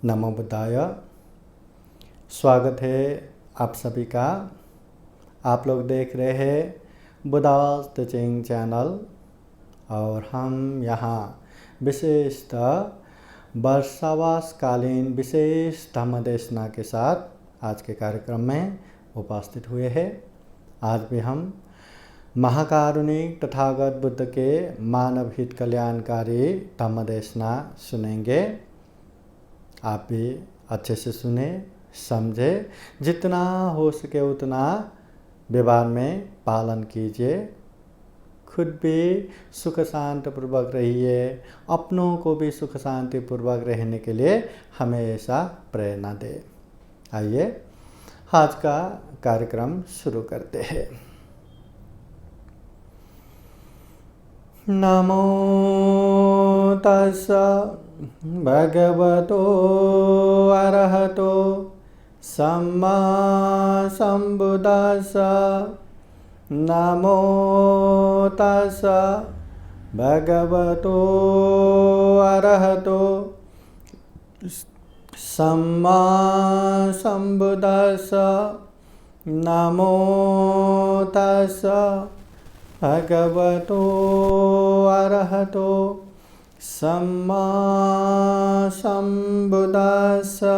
नमो बुद्धाय। स्वागत है आप सभी का। आप लोग देख रहे हैं बुद्धास टीचिंग चैनल और हम यहाँ विशेषतः वर्षावासकालीन विशेष धम्मदेशना के साथ आज के कार्यक्रम में उपस्थित हुए हैं। आज भी हम महाकारुणिक तथागत बुद्ध के मानव हित कल्याणकारी धम्मदेशना सुनेंगे। आप भी अच्छे से सुने, समझे, जितना हो सके उतना व्यवहार में पालन कीजिए। खुद भी सुख शांति पूर्वक रहिए, अपनों को भी सुख शांति पूर्वक रहने के लिए हमेशा प्रेरणा दे। आइए आज का कार्यक्रम शुरू करते हैं। नमो तस्सा भगवतो अरहतो सम्मा संबुद्धास्सा। नमो तस्सा भगवतो अरहतो सम्मा संबुद्धास्सा। नमो तस्सा भगवतो अरहतो सम्मा संबुद्धास्सा।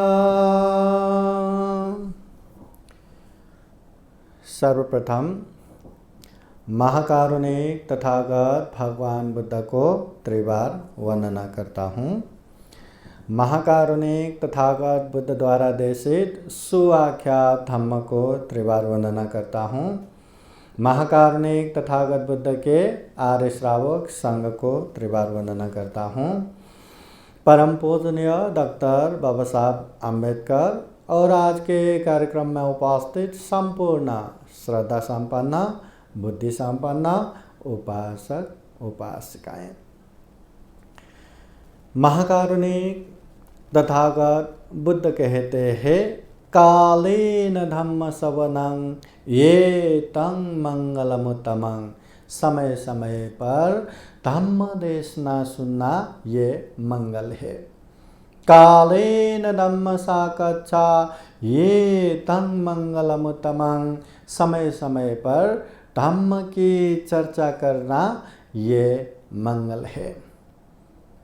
सर्वप्रथम महाकारुणिक तथागत भगवान बुद्ध को त्रिबार वंदना करता हूँ। महाकारुणिक तथागत बुद्ध द्वारा देशित सुआख्यात धम्म को त्रिबार वंदना करता हूँ। महाकारुणिक तथागत बुद्ध के आर्य श्रावक संघ को त्रिबार वंदना करता हूँ। परम पूजनीय डॉक्टर बाबा साहब अम्बेडकर और आज के कार्यक्रम में उपस्थित संपूर्ण श्रद्धा संपन्न बुद्धि संपन्न उपासक उपासिकाएं। महाकारुणिक तथागत बुद्ध कहते हैं, कालेन धम्म सवनं ये तं मंगलमुत्तमं। समय समय पर धम्म देशना सुनना ये मंगल है। कालेन धम्म साकच्छा ये तं मंगलमुत्तमं। समय समय पर धम्म की चर्चा करना ये मंगल है।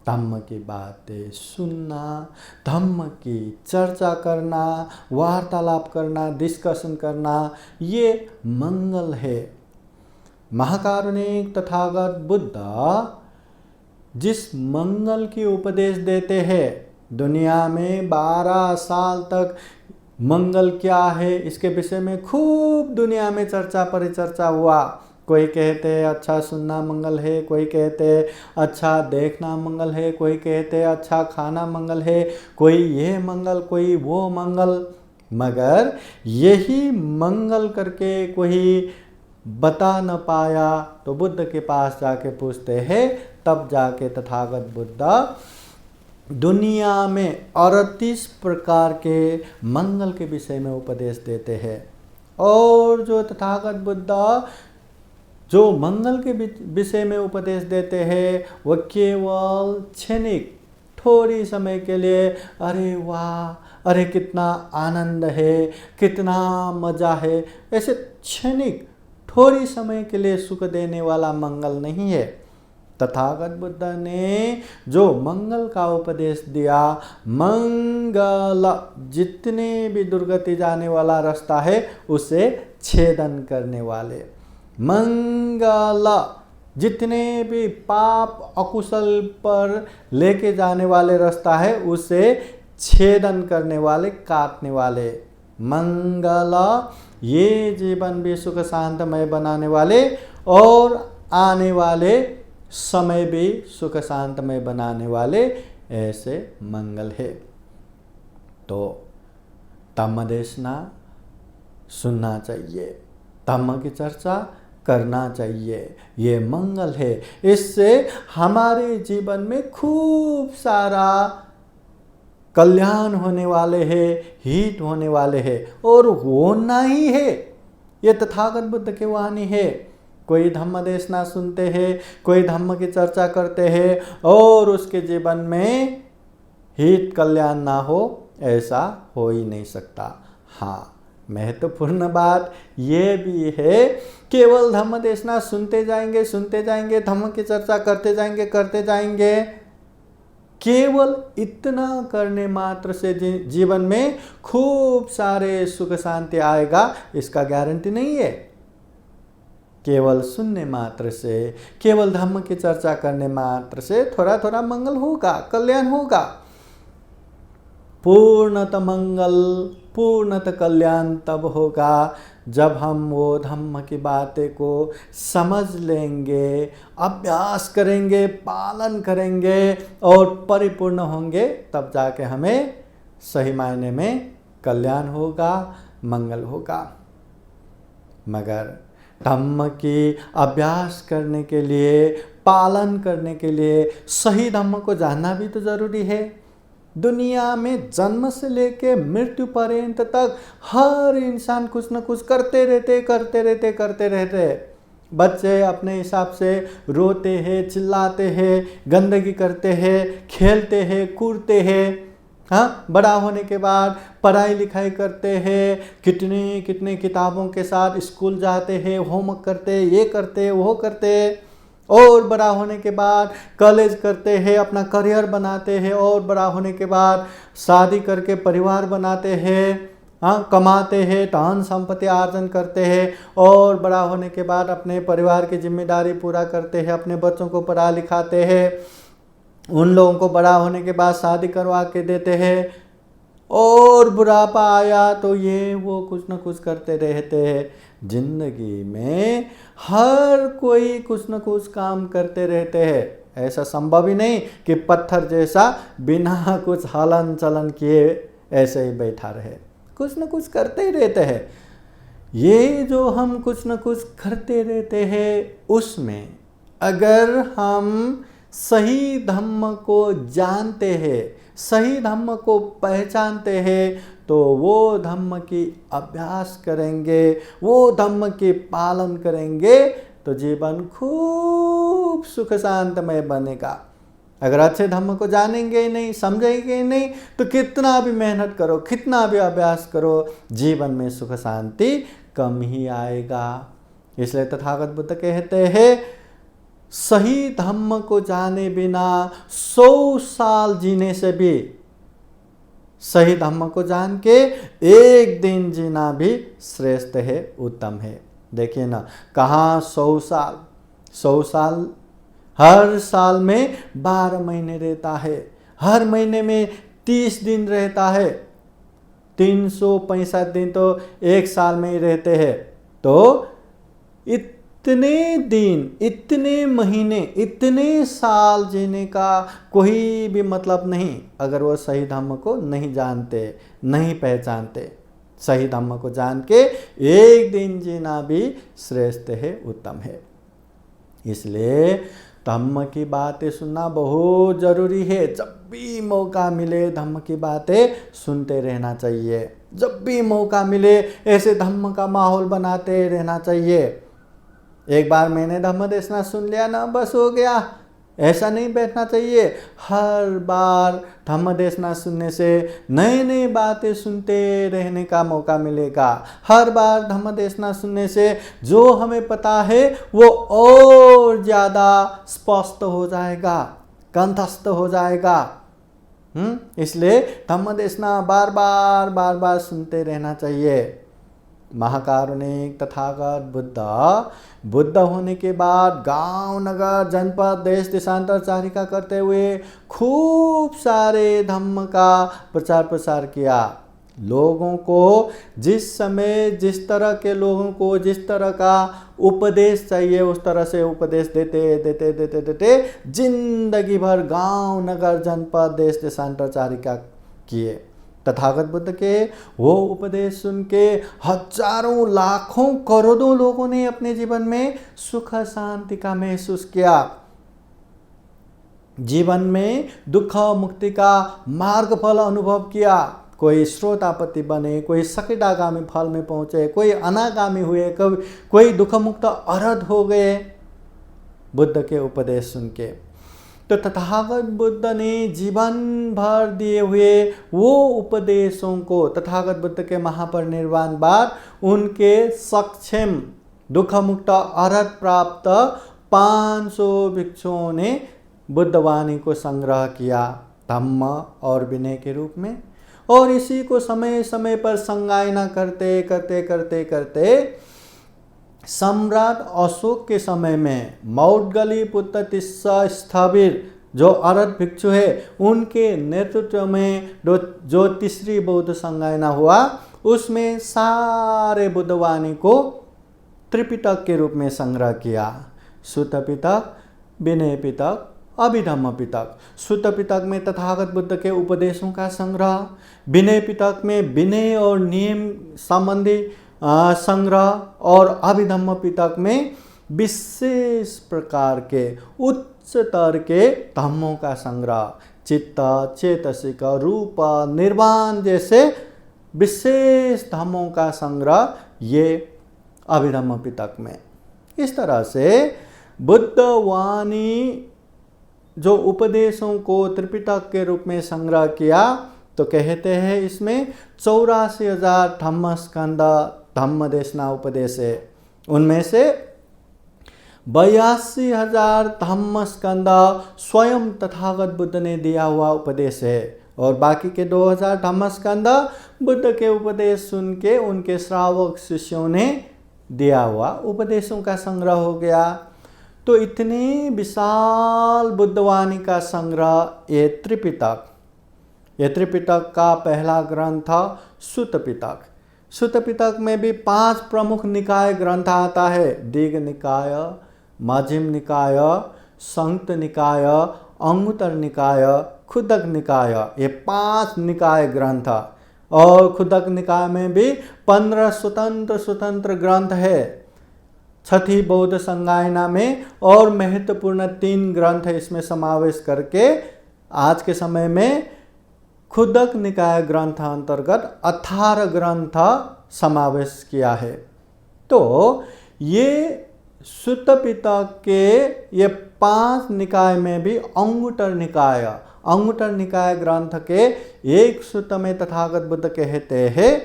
धम्म की बातें सुनना, धम्म की चर्चा करना, वार्तालाप करना, डिस्कशन करना, ये मंगल है। महाकारुणिक तथागत बुद्ध जिस मंगल की उपदेश देते हैं, दुनिया में 12 साल तक मंगल क्या है इसके विषय में खूब दुनिया में चर्चा परिचर्चा हुआ। कोई कहते हैं अच्छा सुनना मंगल है, कोई कहते हैं अच्छा देखना मंगल है, कोई कहते हैं अच्छा खाना मंगल है, कोई ये मंगल कोई वो मंगल। मगर यही मंगल करके कोई बता न पाया तो बुद्ध के पास जाके पूछते हैं। तब जाके तथागत बुद्ध दुनिया में 38 प्रकार के मंगल के विषय में उपदेश देते हैं। और जो तथागत बुद्ध जो मंगल के विषय में उपदेश देते हैं वह केवल क्षणिक थोड़ी समय के लिए, अरे वाह, अरे कितना आनंद है, कितना मजा है, ऐसे क्षणिक थोड़ी समय के लिए सुख देने वाला मंगल नहीं है। तथागत बुद्ध ने जो मंगल का उपदेश दिया, मंगल जितने भी दुर्गति जाने वाला रास्ता है उसे छेदन करने वाले, मंगल जितने भी पाप अकुशल पर लेके जाने वाले रास्ता है उसे छेदन करने वाले, काटने वाले, मंगल ये जीवन भी सुख शांतमय बनाने वाले और आने वाले समय भी सुख शांतमय बनाने वाले, ऐसे मंगल है। तो धम्म देशना सुनना चाहिए, धम्म की चर्चा करना चाहिए, ये मंगल है। इससे हमारे जीवन में खूब सारा कल्याण होने वाले हैं, हित होने वाले हैं और होना ही है। ये तथागत बुद्ध की वाणी है। कोई धम्म देशना सुनते हैं, कोई धम्म की चर्चा करते हैं और उसके जीवन में हित कल्याण ना हो, ऐसा हो ही नहीं सकता। हाँ, महत्वपूर्ण बात ये भी है, केवल धम्म देशना सुनते जाएंगे, धम्म की चर्चा करते जाएंगे, केवल इतना करने मात्र से जीवन में खूब सारे सुख शांति आएगा, इसका गारंटी नहीं है। केवल सुनने मात्र से, केवल धम्म की चर्चा करने मात्र से थोड़ा थोड़ा मंगल होगा, कल्याण होगा। पूर्णतः मंगल, पूर्णतः कल्याण तब होगा जब हम वो धम्म की बातें को समझ लेंगे, अभ्यास करेंगे, पालन करेंगे और परिपूर्ण होंगे, तब जाके हमें सही मायने में कल्याण होगा, मंगल होगा। मगर धम्म की अभ्यास करने के लिए, पालन करने के लिए सही धम्म को जानना भी तो जरूरी है। दुनिया में जन्म से लेके मृत्यु पर्यंत तक हर इंसान कुछ न कुछ करते रहते। बच्चे अपने हिसाब से रोते हैं, चिल्लाते हैं, गंदगी करते हैं, खेलते हैं, कूदते हैं। हाँ, बड़ा होने के बाद पढ़ाई लिखाई करते हैं, कितने किताबों के साथ स्कूल जाते हैं, होमवर्क करते, ये करते, वो करते, और बड़ा होने के बाद कॉलेज करते हैं, अपना करियर बनाते हैं, और बड़ा होने के बाद शादी करके परिवार बनाते हैं, हाँ, कमाते हैं, धन संपत्ति अर्जन करते हैं, और बड़ा होने के बाद अपने परिवार की जिम्मेदारी पूरा करते हैं, अपने बच्चों को पढ़ा लिखाते हैं, उन लोगों को बड़ा होने के बाद शादी करवा के देते हैं, और बुढ़ापा आया तो ये वो कुछ न कुछ करते रहते हैं। जिंदगी में हर कोई कुछ न कुछ काम करते रहते हैं। ऐसा संभव ही नहीं कि पत्थर जैसा बिना कुछ हलन चलन किए ऐसे ही बैठा रहे, कुछ न कुछ करते ही रहते हैं। ये जो हम कुछ न कुछ करते रहते हैं, उसमें अगर हम सही धम्म को जानते हैं, सही धम्म को पहचानते हैं, तो वो धम्म की अभ्यास करेंगे, वो धम्म के पालन करेंगे, तो जीवन खूब सुख शांतमय बनेगा। अगर अच्छे धम्म को जानेंगे ही नहीं, समझेंगे ही नहीं, तो कितना भी मेहनत करो, कितना भी अभ्यास करो, जीवन में सुख शांति कम ही आएगा। इसलिए तथागत बुद्ध कहते हैं, सही धम्म को जाने बिना 100 साल जीने से भी सही धम्म को जान के एक दिन जीना भी श्रेष्ठ है, उत्तम है। देखिए ना, कहाँ 100 साल, 100 साल हर साल में 12 महीने रहता है, हर महीने में 30 दिन रहता है, 365 दिन तो एक साल में ही रहते हैं। तो इतने दिन, इतने महीने, इतने साल जीने का कोई भी मतलब नहीं, अगर वो सही धम्म को नहीं जानते, नहीं पहचानते। सही धम्म को जान के एक दिन जीना भी श्रेष्ठ है, उत्तम है। इसलिए धम्म की बातें सुनना बहुत जरूरी है। जब भी मौका मिले धम्म की बातें सुनते रहना चाहिए। जब भी मौका मिले ऐसे धम्म का माहौल बनाते रहना चाहिए। एक बार मैंने धम्म देशना सुन लिया ना, बस हो गया, ऐसा नहीं बैठना चाहिए। हर बार धम्म देशना सुनने से नई नई बातें सुनते रहने का मौका मिलेगा। हर बार धम्म देशना सुनने से जो हमें पता है वो और ज़्यादा स्पष्ट हो जाएगा, कंठस्थ हो जाएगा। इसलिए धम्म देशना बार बार सुनते रहना चाहिए। महाकारुणिक तथागत बुद्ध होने के बाद गांव, नगर, जनपद, देश देशांतर चारिका करते हुए खूब सारे धम्म का प्रचार प्रसार किया। लोगों को जिस समय जिस तरह के लोगों को जिस तरह का उपदेश चाहिए उस तरह से उपदेश देते जिंदगी भर गांव, नगर, जनपद, देश देशांतर चारिका किए। तथागत बुद्ध के वो उपदेश सुन के हजारों, लाखों, करोड़ों लोगों ने अपने जीवन में सुख शांति का महसूस किया। जीवन में दुख मुक्ति का मार्ग फल अनुभव किया। कोई श्रोतापति बने, कोई सकिटागामी फल में पहुंचे, कोई अनागामी हुए, कोई दुख मुक्त अरहत हो गए बुद्ध के उपदेश सुन के। तो तथागत बुद्ध ने जीवन भर दिए हुए वो उपदेशों को तथागत बुद्ध के महापरिनिर्वाण बाद उनके सक्षम दुख मुक्त अर्हत प्राप्त 500 भिक्षुओं ने बुद्धवाणी को संग्रह किया धम्म और विनय के रूप में, और इसी को समय समय पर संगायना करते करते करते करते सम्राट अशोक के समय में मौदगली पुत्र तिस्सा स्थविर जो अर्हत भिक्षु है उनके नेतृत्व में जो तीसरी बौद्ध संगायना हुआ, उसमें सारे बुद्धवाणी को त्रिपिटक के रूप में संग्रह किया। सुत्त पिटक, विनय पिटक, अभिधम्म पिटक। सुत्त पिटक में तथागत बुद्ध के उपदेशों का संग्रह, विनय पिटक में विनय और नियम संबंधी संग्रह, और अभिधम्म पिटक में विशेष प्रकार के उच्च स्तर के धम्मों का संग्रह, चित्त, चेतसिक, रूप, निर्वाण जैसे विशेष धम्मों का संग्रह ये अभिधम्म पिटक में। इस तरह से बुद्धवाणी जो उपदेशों को त्रिपिटक के रूप में संग्रह किया, तो कहते हैं इसमें 84,000 धम्म स्कंद धम्म देशना उपदेश है। उनमें से 82,000 धम्म स्कंद स्वयं तथागत बुद्ध ने दिया हुआ उपदेश है, और बाकी के 2,000 धम्म स्कंद बुद्ध के उपदेश सुन के उनके श्रावक शिष्यों ने दिया हुआ उपदेशों का संग्रह हो गया। तो इतने विशाल बुद्धवाणी का संग्रह ये त्रिपिटक का पहला ग्रंथ था सुत्त पिटक। सुत्त पिटक में भी 5 प्रमुख निकाय ग्रंथ आता है, दीघ निकाय, मध्यम निकाय, संयुक्त निकाय, अंगुत्तर निकाय, खुदक निकाय, ये 5 निकाय ग्रंथ। और खुदक निकाय में भी 15 स्वतंत्र ग्रंथ है छठी बौद्ध संगायना में, और महत्वपूर्ण 3 ग्रंथ इसमें समावेश करके आज के समय में खुदक निकाय ग्रंथ अंतर्गत 18 ग्रंथ समावेश किया है। तो ये सुत्त पिटक के ये 5 निकाय में भी अंगुत्तर निकाय ग्रंथ के एक सूत्र में तथागत बुद्ध कहते हैं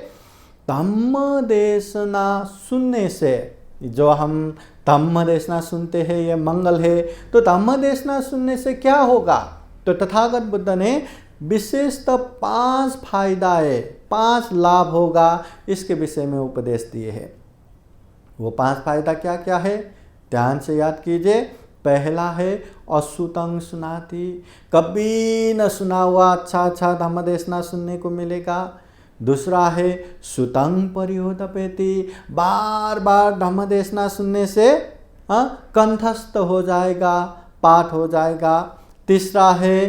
धम्म देशना सुनने से, जो हम धम्म देशना सुनते हैं ये मंगल है, तो धम्म देशना सुनने से क्या होगा? तो तथागत बुद्ध ने विशेषतः 5 फायदाएं, 5 लाभ होगा, इसके विषय में उपदेश दिए हैं। वो 5 फायदा क्या क्या है, ध्यान से याद कीजिए। पहला है अश्रुतं सुनाति, कभी न सुना हुआ अच्छा धम्म देशना सुनने को मिलेगा। दूसरा है सुतं परिहोदपेति, बार बार धम्म देशना सुनने से कंठस्थ हो जाएगा, पाठ हो जाएगा। तीसरा है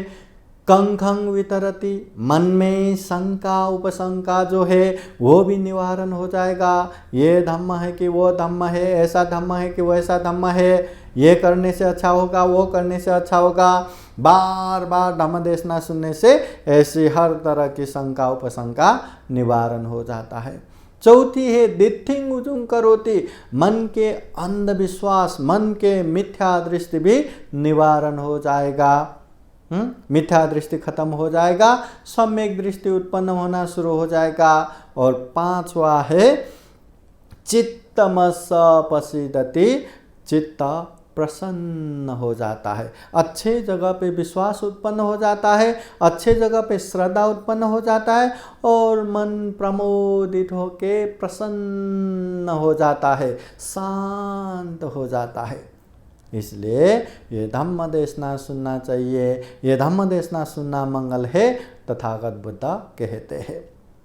कंखं वितरति, मन में शंका उपशंका जो है वो भी निवारण हो जाएगा। ये धम्म है कि वो धम्म है, ऐसा धम्म है कि वो ऐसा धम्म है, ये करने से अच्छा होगा, वो करने से अच्छा होगा। बार बार धम्म देशना सुनने से ऐसी हर तरह की शंका उपशंका निवारण हो जाता है। चौथी है दिथिंग उजुंग करोति, मन के अंधविश्वास, मन के मिथ्या दृष्टि भी निवारण हो जाएगा। मिथ्या दृष्टि खत्म हो जाएगा, सम्यक दृष्टि उत्पन्न होना शुरू हो जाएगा। और 5वां है चित्तमस पसीदति, चित्त प्रसन्न हो जाता है, अच्छे जगह पे विश्वास उत्पन्न हो जाता है, अच्छे जगह पे श्रद्धा उत्पन्न हो जाता है, और मन प्रमोदित होके प्रसन्न हो जाता है, शांत हो जाता है। इसलिए ये धम्म देशना सुनना चाहिए, ये धम्म देशना सुनना मंगल है, तथागत बुद्ध कहते हैं।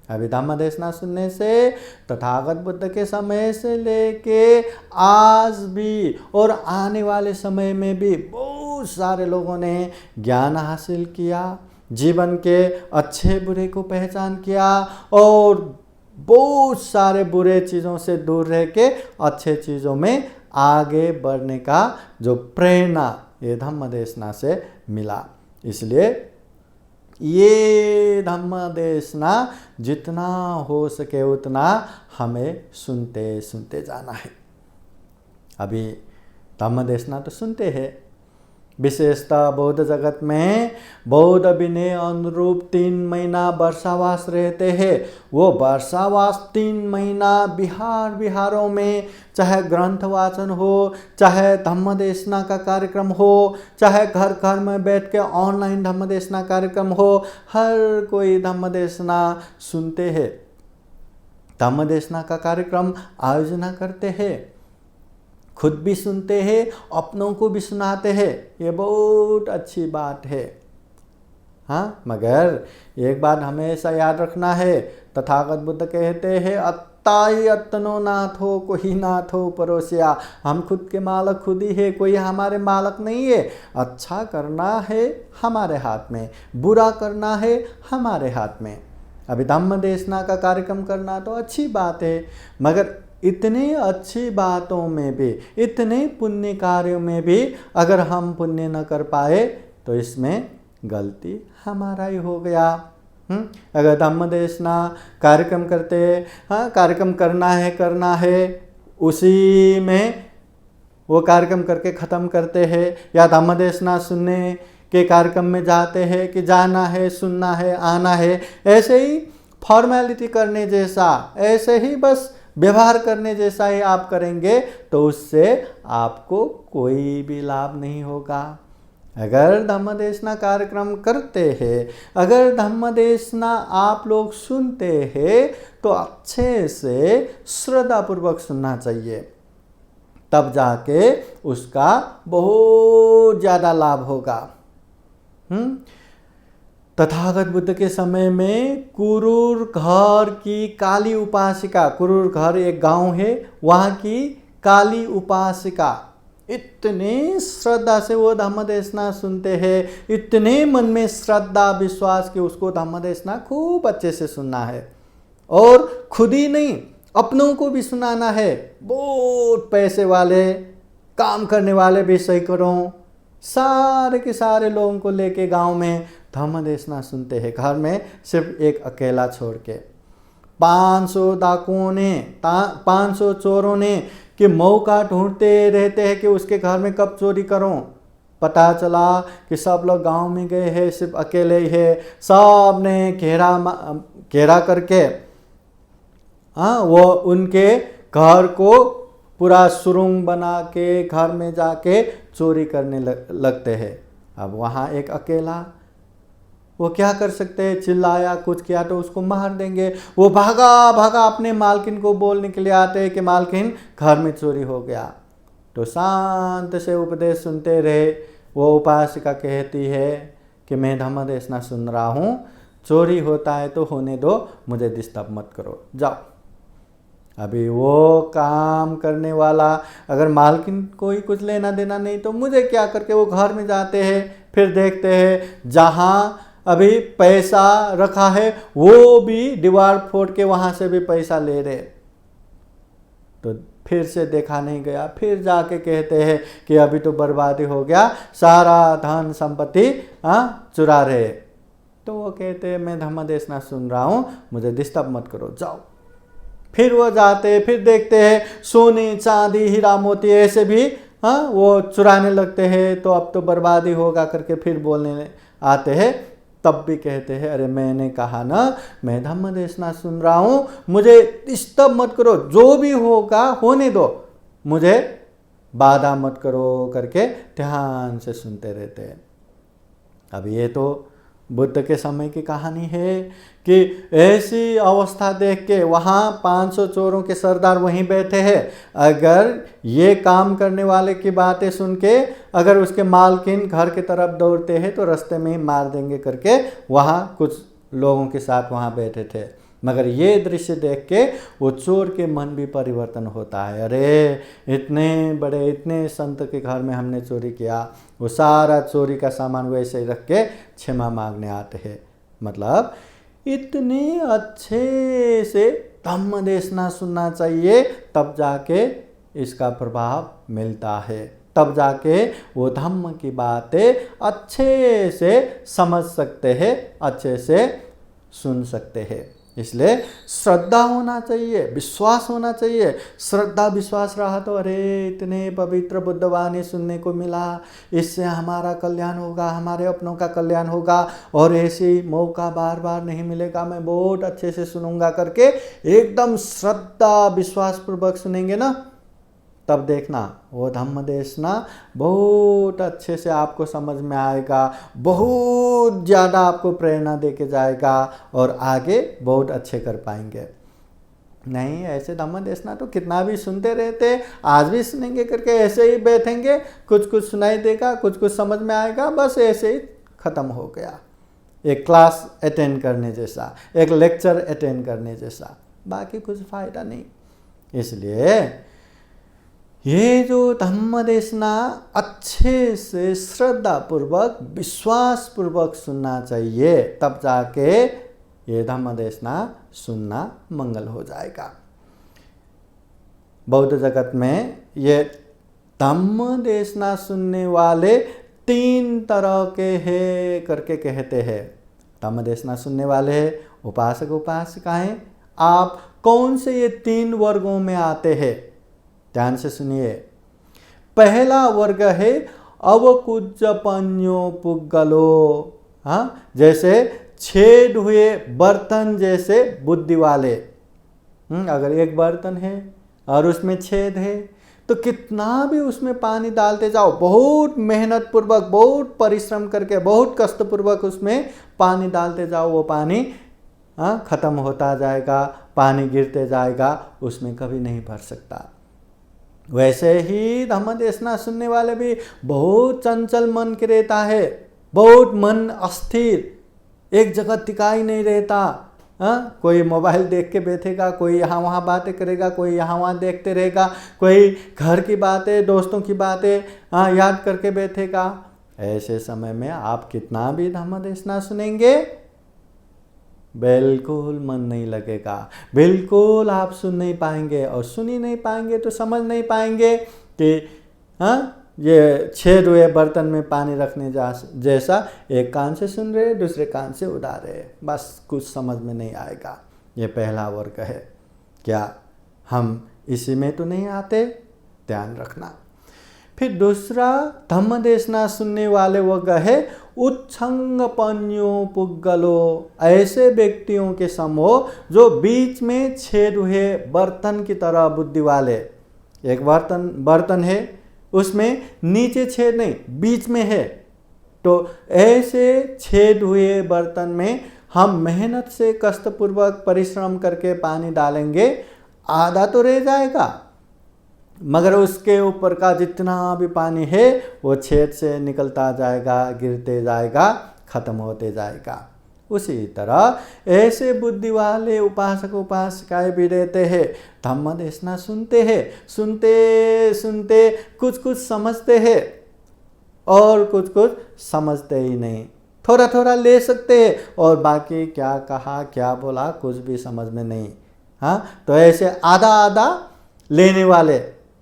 अभी धम्म देशना सुनने से तथागत बुद्ध के समय से लेके आज भी और आने वाले समय में भी बहुत सारे लोगों ने ज्ञान हासिल किया, जीवन के अच्छे बुरे को पहचान किया, और बहुत सारे बुरे चीज़ों से दूर रह के अच्छे चीज़ों में आगे बढ़ने का जो प्रेरणा ये धम्म देशना से मिला। इसलिए ये धम्म देशना जितना हो सके उतना हमें सुनते सुनते जाना है। अभी धम्म देशना तो सुनते हैं, विशेषतः बौद्ध जगत में बौद्ध विनय अनुरूप 3 महीना वर्षावास रहते हैं। वो वर्षावास 3 महीना विहारों में, चाहे ग्रंथ वाचन हो, चाहे धम्म देशना का कार्यक्रम हो, चाहे घर घर में बैठ के ऑनलाइन धम्म देशना कार्यक्रम हो, हर कोई धम्म देशना सुनते हैं, धम्म देशना का कार्यक्रम आयोजना करते हैं, खुद भी सुनते हैं, अपनों को भी सुनाते हैं। ये बहुत अच्छी बात है। हाँ, मगर एक बात हमेशा याद रखना है, तथागत बुद्ध कहते हैं अत्ताई अत्तनो नाथो, कोई नाथो परोसिया। हम खुद के मालक खुद ही है, कोई हमारे मालक नहीं है। अच्छा करना है हमारे हाथ में, बुरा करना है हमारे हाथ में। अभी धम्म देशना का कार्यक्रम करना तो अच्छी बात है, मगर इतनी अच्छी बातों में भी, इतने पुण्य कार्यों में भी अगर हम पुण्य न कर पाए तो इसमें गलती हमारा ही हो गया। अगर धम्म देशना कार्यक्रम करते, हाँ कार्यक्रम करना है, उसी में वो कार्यक्रम करके ख़त्म करते हैं, या धम्म देशना सुनने के कार्यक्रम में जाते हैं कि जाना है, सुनना है, आना है, ऐसे ही फॉर्मेलिटी करने जैसा, ऐसे ही बस व्यवहार करने जैसा ही आप करेंगे तो उससे आपको कोई भी लाभ नहीं होगा। अगर धम्म देशना कार्यक्रम करते हैं, अगर धम्म देशना आप लोग सुनते हैं तो अच्छे से श्रद्धापूर्वक सुनना चाहिए, तब जाके उसका बहुत ज़्यादा लाभ होगा। तथागत बुद्ध के समय में कुरूर घर की काली उपासिका, कुरूर घर एक गांव है, वहाँ की काली उपासिका इतने श्रद्धा से वो धम्म देशना सुनते हैं, इतने मन में श्रद्धा विश्वास कि उसको धम्म देशना खूब अच्छे से सुनना है, और खुद ही नहीं अपनों को भी सुनाना है। बहुत पैसे वाले, काम करने वाले भी सैकड़ों, सारे के सारे लोगों को लेके गांव में धम्म देशना सुनते हैं, घर में सिर्फ एक अकेला छोड़ के। 500 डाकुओं ने, 500 चोरों ने कि मौका ढूंढते रहते हैं कि उसके घर में कब चोरी करूं। पता चला कि सब लोग गांव में गए हैं, सिर्फ अकेले ही है। सब ने घेरा करके वो उनके घर को पूरा सुरंग बना के घर में जाके चोरी करने लगते हैं। अब वहाँ एक अकेला, वो क्या कर सकते हैं, चिल्लाया कुछ किया तो उसको मार देंगे। वो भागा अपने मालकिन को बोलने के लिए आते हैं कि मालकिन घर में चोरी हो गया। तो शांत से उपदेश सुनते रहे। वो उपासिका कहती है कि मैं धम्म देशना सुन रहा हूँ, चोरी होता है तो होने दो, मुझे डिस्टर्ब मत करो, जाओ। अभी वो काम करने वाला, अगर मालकिन को ही कुछ लेना देना नहीं तो मुझे क्या, करके वो घर में जाते हैं। फिर देखते हैं जहाँ अभी पैसा रखा है वो भी दीवार फोड़ के वहाँ से भी पैसा ले रहे। तो फिर से देखा नहीं गया, फिर जाके कहते हैं कि अभी तो बर्बादी हो गया, सारा धन संपत्ति चुरा रहे। तो वो कहते हैं मैं धम्म देशना सुन रहा हूँ, मुझे डिस्टर्ब मत करो, जाओ। फिर वो जाते, फिर देखते हैं सोने चांदी हीरा मोती ऐसे भी वो चुराने लगते हैं। तो अब तो बर्बादी होगा करके फिर बोलने आते हैं। तब भी कहते हैं अरे मैंने कहा ना मैं धम्म देशना सुन रहा हूँ, मुझे डिस्टर्ब मत करो, जो भी होगा होने दो, मुझे बाधा मत करो करके ध्यान से सुनते रहते हैं। अब ये तो बुद्ध के समय की कहानी है कि ऐसी अवस्था देख के वहाँ 500 चोरों के सरदार वहीं बैठे हैं। अगर ये काम करने वाले की बातें सुन के अगर उसके मालकिन घर की तरफ दौड़ते हैं तो रास्ते में ही मार देंगे करके वहाँ कुछ लोगों के साथ वहाँ बैठे थे। मगर ये दृश्य देख के वो चोर के मन भी परिवर्तन होता है। अरे इतने बड़े, इतने संत के घर में हमने चोरी किया, वो सारा चोरी का सामान वैसे ही रख के क्षमा मांगने आते हैं। मतलब इतने अच्छे से धम्म देशना सुनना चाहिए, तब जाके इसका प्रभाव मिलता है, तब जाके वो धम्म की बातें अच्छे से समझ सकते हैं, अच्छे से सुन सकते हैं। इसलिए श्रद्धा होना चाहिए, विश्वास होना चाहिए। श्रद्धा विश्वास रहा तो अरे इतने पवित्र बुद्धवाणी सुनने को मिला, इससे हमारा कल्याण होगा, हमारे अपनों का कल्याण होगा, और ऐसे मौका बार बार नहीं मिलेगा, मैं बहुत अच्छे से सुनूंगा करके एकदम श्रद्धा विश्वास पूर्वक सुनेंगे ना, तब देखना वो धम्म देशना बहुत अच्छे से आपको समझ में आएगा, बहुत ज़्यादा आपको प्रेरणा देके जाएगा और आगे बहुत अच्छे कर पाएंगे। नहीं ऐसे धम्म देशना तो कितना भी सुनते रहते, आज भी सुनेंगे करके ऐसे ही बैठेंगे, कुछ कुछ सुनाई देगा, कुछ कुछ समझ में आएगा, बस ऐसे ही ख़त्म हो गया। एक क्लास अटेंड करने जैसा, एक लेक्चर अटेंड करने जैसा, बाकी कुछ फ़ायदा नहीं। इसलिए ये जो धम्म देशना अच्छे से श्रद्धा पूर्वक विश्वास पूर्वक सुनना चाहिए, तब जाके ये धम्म देशना सुनना मंगल हो जाएगा। बौद्ध जगत में ये धम्म देशना सुनने वाले 3 तरह के हैं करके कहते हैं। धम्म देशना सुनने वाले हैं उपासक उपासिकाएं। आप कौन से ये 3 वर्गों में आते हैं, ध्यान से सुनिए। पहला वर्ग है अवकुज्जपन्यो पुग्गलो, हाँ, जैसे छेद हुए बर्तन जैसे बुद्धि वाले। अगर एक बर्तन है और उसमें छेद है तो कितना भी उसमें पानी डालते जाओ, बहुत मेहनत पूर्वक, बहुत परिश्रम करके, बहुत कष्ट पूर्वक उसमें पानी डालते जाओ, वो पानी खत्म होता जाएगा, पानी गिरते जाएगा, उसमें कभी नहीं भर सकता। वैसे ही धम्म देशना सुनने वाले भी बहुत चंचल मन के रहता है, बहुत मन अस्थिर, एक जगह टिकाई नहीं रहता। कोई मोबाइल देख के बैठेगा, कोई यहाँ वहाँ बातें करेगा, कोई यहाँ वहाँ देखते रहेगा, कोई घर की बातें, दोस्तों की बातें याद करके बैठेगा। ऐसे समय में आप कितना भी धम्म देशना सुनेंगे, बिल्कुल मन नहीं लगेगा, बिल्कुल आप सुन नहीं पाएंगे, और सुन ही नहीं पाएंगे तो समझ नहीं पाएंगे कि ये छेद हुए बर्तन में पानी रखने जैसा, एक कान से सुन रहे, दूसरे कान से उड़ा रहे, बस कुछ समझ में नहीं आएगा। ये पहला वर्ग है। क्या हम इसी में तो नहीं आते, ध्यान रखना। फिर दूसरा धम्म देशना सुनने वाले वर्ग है उच्छंगपन्यो पुग्गलो, ऐसे व्यक्तियों के समूह जो बीच में छेद हुए बर्तन की तरह बुद्धि वाले। एक बर्तन है, उसमें नीचे छेद नहीं, बीच में है, तो ऐसे छेद हुए बर्तन में हम मेहनत से कष्टपूर्वक परिश्रम करके पानी डालेंगे, आधा तो रह जाएगा, मगर उसके ऊपर का जितना भी पानी है वो छेद से निकलता जाएगा, गिरते जाएगा, खत्म होते जाएगा। उसी तरह ऐसे बुद्धि वाले उपासक उपासिकाएं भी रहते हैं, धम्म देशना सुनते हैं, सुनते सुनते कुछ कुछ समझते हैं और कुछ कुछ समझते ही नहीं, थोड़ा थोड़ा ले सकते हैं और बाकी क्या कहा क्या बोला कुछ भी समझ में नहीं। तो ऐसे आधा आधा लेने वाले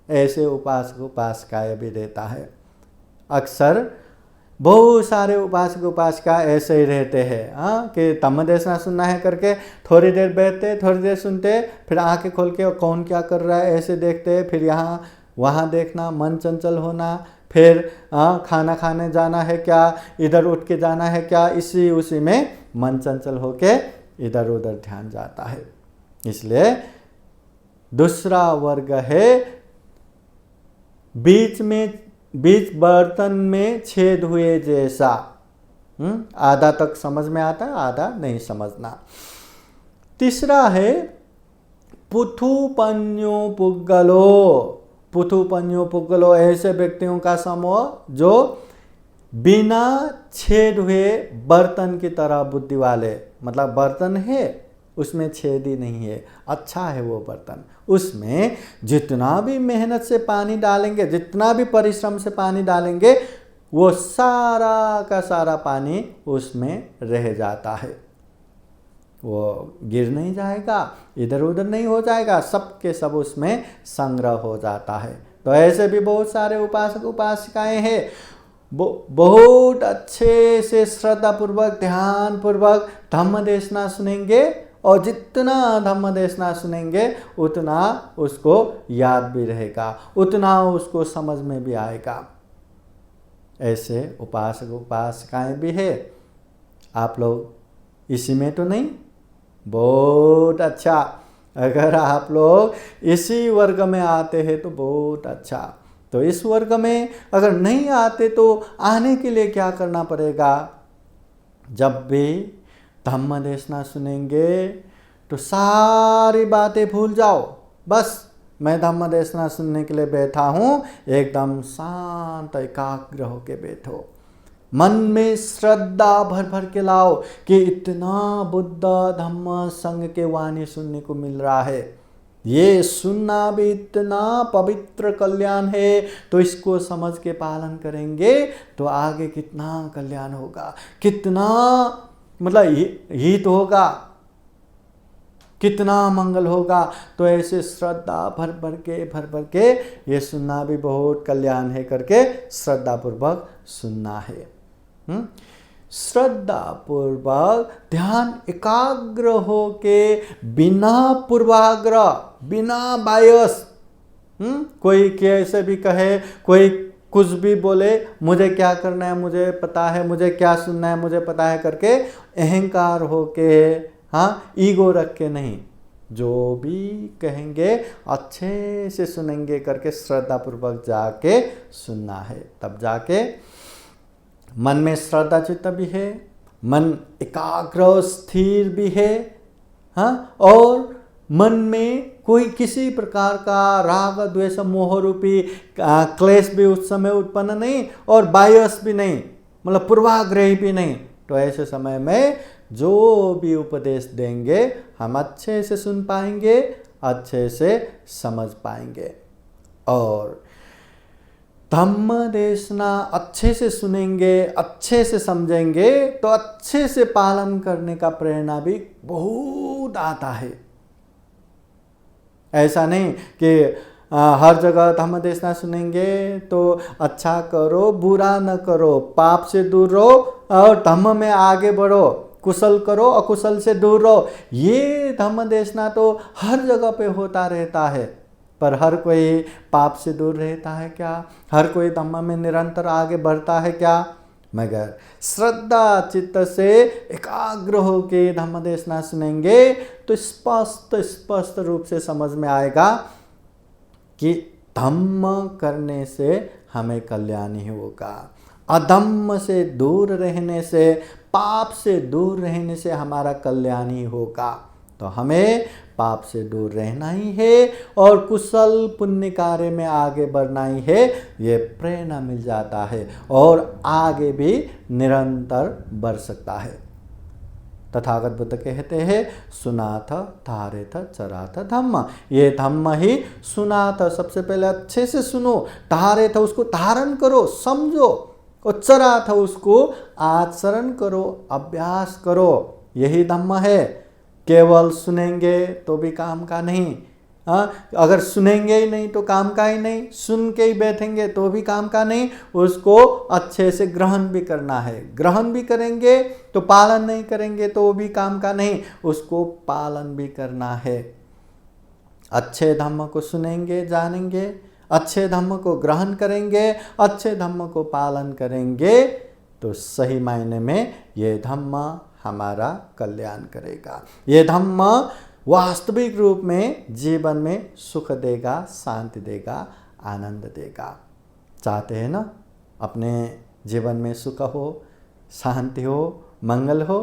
ऐसे उपासक उपासिकाएं भी रहता है। अक्सर बहुत सारे उपासक उपासिका ऐसे ही रहते हैं कि धम्म देशना सुनना है करके थोड़ी देर बैठते, थोड़ी देर सुनते, फिर आंखें खोल के कौन क्या कर रहा है ऐसे देखते, फिर यहाँ वहाँ देखना, मन चंचल होना, फिर खाना खाने जाना है क्या, इधर उठ के जाना है क्या, उसी में मन चंचल होके इधर उधर ध्यान जाता है। इसलिए दूसरा वर्ग है बीच बर्तन में छेद हुए जैसा, आधा तक समझ में आता है, आधा नहीं समझना। तीसरा है पुथुपन्यो पुग्गलो। पुथुपन्यो पुग्गलो ऐसे व्यक्तियों का समूह जो बिना छेद हुए बर्तन की तरह बुद्धि वाले, मतलब बर्तन है उसमें छेद ही नहीं है, अच्छा है वो बर्तन, उसमें जितना भी मेहनत से पानी डालेंगे, जितना भी परिश्रम से पानी डालेंगे, वो सारा का सारा पानी उसमें रह जाता है, वो गिर नहीं जाएगा, इधर उधर नहीं हो जाएगा, सब के सब उसमें संग्रह हो जाता है। तो ऐसे भी बहुत सारे उपासक उपासिकाएं हैं, बहुत अच्छे से श्रद्धा पूर्वक ध्यान पूर्वक धम्म देशना सुनेंगे और जितना धम्म देशना सुनेंगे उतना उसको याद भी रहेगा, उतना उसको समझ में भी आएगा। ऐसे उपासक उपासिकाएं भी है। आप लोग इसी में तो नहीं? बहुत अच्छा। अगर आप लोग इसी वर्ग में आते हैं तो बहुत अच्छा। तो इस वर्ग में अगर नहीं आते तो आने के लिए क्या करना पड़ेगा? जब भी धम्म देशना सुनेंगे तो सारी बातें भूल जाओ। बस मैं धम्म देशना सुनने के लिए बैठा हूँ, एकदम शांत एकाग्र होके बैठो। मन में श्रद्धा भर भर के लाओ कि इतना बुद्ध धम्म संघ के वाणी सुनने को मिल रहा है, ये सुनना भी इतना पवित्र कल्याण है, तो इसको समझ के पालन करेंगे तो आगे कितना कल्याण होगा, कितना मतलब हित होगा, कितना मंगल होगा। तो ऐसे श्रद्धा भर भर के ये सुनना भी बहुत कल्याण है करके श्रद्धा पूर्वक सुनना है। श्रद्धा पूर्वक ध्यान एकाग्र हो के बिना पूर्वाग्रह, बिना बायस, कोई कैसे भी कहे, कोई कुछ भी बोले, मुझे क्या करना है मुझे पता है, मुझे क्या सुनना है मुझे पता है करके अहंकार हो के, हाँ, ईगो रख के नहीं, जो भी कहेंगे अच्छे से सुनेंगे करके श्रद्धा पूर्वक जाके सुनना है। तब जाके मन में श्रद्धा चित्त भी है, मन एकाग्र स्थिर भी है, हाँ, और मन में कोई किसी प्रकार का राग द्वेष मोह रूपी क्लेश भी उस समय उत्पन्न नहीं, और बायस भी नहीं, मतलब पूर्वाग्रही भी नहीं। तो ऐसे समय में जो भी उपदेश देंगे हम अच्छे से सुन पाएंगे, अच्छे से समझ पाएंगे। और धम्म देशना अच्छे से सुनेंगे, अच्छे से समझेंगे तो अच्छे से पालन करने का प्रेरणा भी बहुत आता है। ऐसा नहीं कि हर जगह धम्म देशना सुनेंगे तो अच्छा करो बुरा न करो, पाप से दूर रहो और धम्म में आगे बढ़ो, कुशल करो अकुशल से दूर रहो। ये धम्म देशना तो हर जगह पे होता रहता है, पर हर कोई पाप से दूर रहता है क्या? हर कोई धम्म में निरंतर आगे बढ़ता है क्या? मगर श्रद्धा चित्त से एकाग्र होके धम्म देशना सुनेंगे तो स्पष्ट रूप से समझ में आएगा कि धम्म करने से हमें कल्याण ही होगा, अधम्म से दूर रहने से, पाप से दूर रहने से हमारा कल्याण ही होगा। तो हमें पाप से दूर रहना ही है और कुशल पुण्य कार्य में आगे बढ़ना ही है। ये प्रेरणा मिल जाता है और आगे भी निरंतर बढ़ सकता है। तथागत बुद्ध कहते हैं सुनाथ धारेथ चराथ धम्म। ये धम्म ही सुनाथ, सबसे पहले अच्छे से सुनो, धारेथ उसको धारण करो, समझो, और चराथ उसको आचरण करो, अभ्यास करो। यही धम्म है। केवल सुनेंगे तो भी काम का नहीं, अगर सुनेंगे ही नहीं तो काम का ही नहीं, सुन के ही बैठेंगे तो भी काम का नहीं, उसको अच्छे से ग्रहण भी करना है। ग्रहण भी करेंगे तो पालन नहीं करेंगे तो भी काम का नहीं, उसको पालन भी करना है। अच्छे धम्म को सुनेंगे, जानेंगे, अच्छे धम्म को ग्रहण करेंगे, अच्छे धम्म को पालन करेंगे तो सही मायने में ये धम्म हमारा कल्याण करेगा। ये धम्म वास्तविक रूप में जीवन में सुख देगा, शांति देगा, आनंद देगा। चाहते हैं ना अपने जीवन में सुख हो, शांति हो, मंगल हो?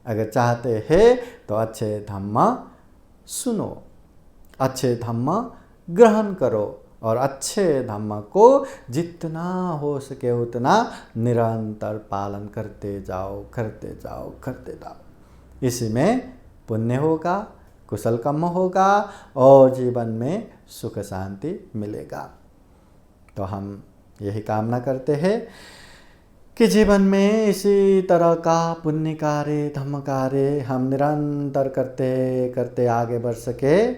अगर चाहते हैं तो अच्छे धम्म सुनो, अच्छे धम्म ग्रहण करो और अच्छे धम्म को जितना हो सके उतना निरंतर पालन करते जाओ, करते जाओ, करते जाओ। इसी में पुण्य होगा, कुशल कर्म होगा और जीवन में सुख शांति मिलेगा। तो हम यही कामना करते हैं कि जीवन में इसी तरह का पुण्य कार्य, धम्म कार्य हम निरंतर करते करते आगे बढ़ सके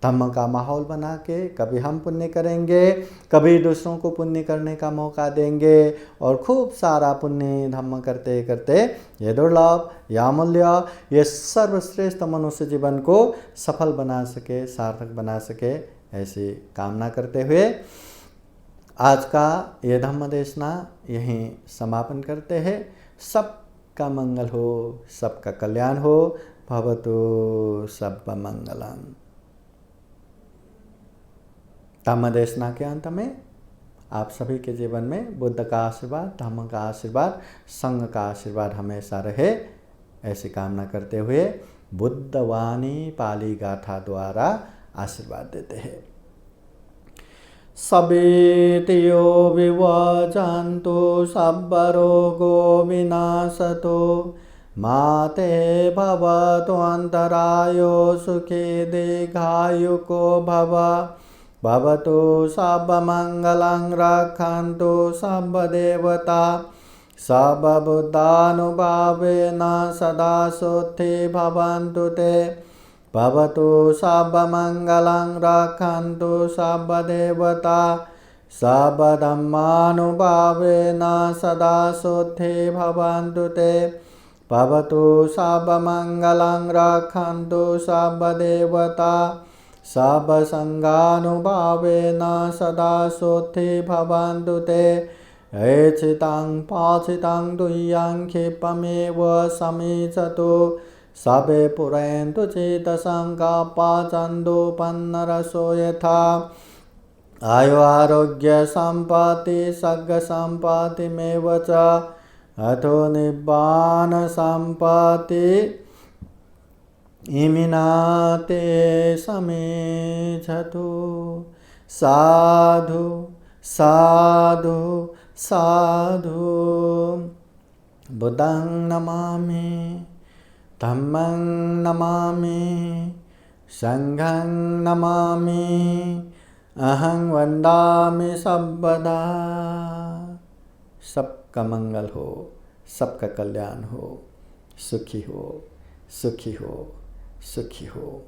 धम्म का माहौल बना के कभी हम पुण्य करेंगे, कभी दूसरों को पुण्य करने का मौका देंगे और खूब सारा पुण्य धम्म करते करते ये दुर्लभ या अमूल्य ये सर्वश्रेष्ठ मनुष्य जीवन को सफल बना सके, सार्थक बना सके, ऐसी कामना करते हुए आज का ये धम्म देशना यहीं समापन करते हैं। सबका मंगल हो, सबका कल्याण हो। भवतु सर्वमंगलम्। धम्म देशना के अंत में आप सभी के जीवन में बुद्ध का आशीर्वाद, धम्म का आशीर्वाद, संघ का आशीर्वाद हमेशा रहे, ऐसी कामना करते हुए बुद्ध वाणी पाली गाथा द्वारा आशीर्वाद देते हैं। सवेतियो विवजन्तु सब्बरोगो विनाशतो माते भवतु अन्तरायो सुखे दीर्घायुको भव। भवतु सर्वमङ्गलं रक्षन्तु सर्वदेवता सर्वबुद्धानुभावेन सदा सुखी भवन्तु ते। भवतु सर्वमङ्गलं रक्षन्तु सर्वदेवता सर्वधर्मानुभावेन सदा सुखी भवन्तु ते। भवतु सर्वमङ्गलं रक्षन्तु सर्वदेवता सर्वसङ्गानुभावेन सदा सुखी भवन्तु ते। ऐच्छितं पाचितं तुह्यं क्षिप्रमेव समीचतु सबे पुरन्तु चेतसङ्कल्पचन्दो पन्नरसो यथा। आयु आरोग्य सम्पत्ति सर्गसम्पत्तिमेव च अथो निब्बान सम्पत्ति इमिनाते समेझतु। साधु साधु साधु। बुद्धं नमामि, धम्मं नमामि, संघं नमामि, अहं वन्दामि सर्वदा। सबका मंगल हो, सबका कल्याण हो, सुखी हो, सुखी हो, सुखी हो।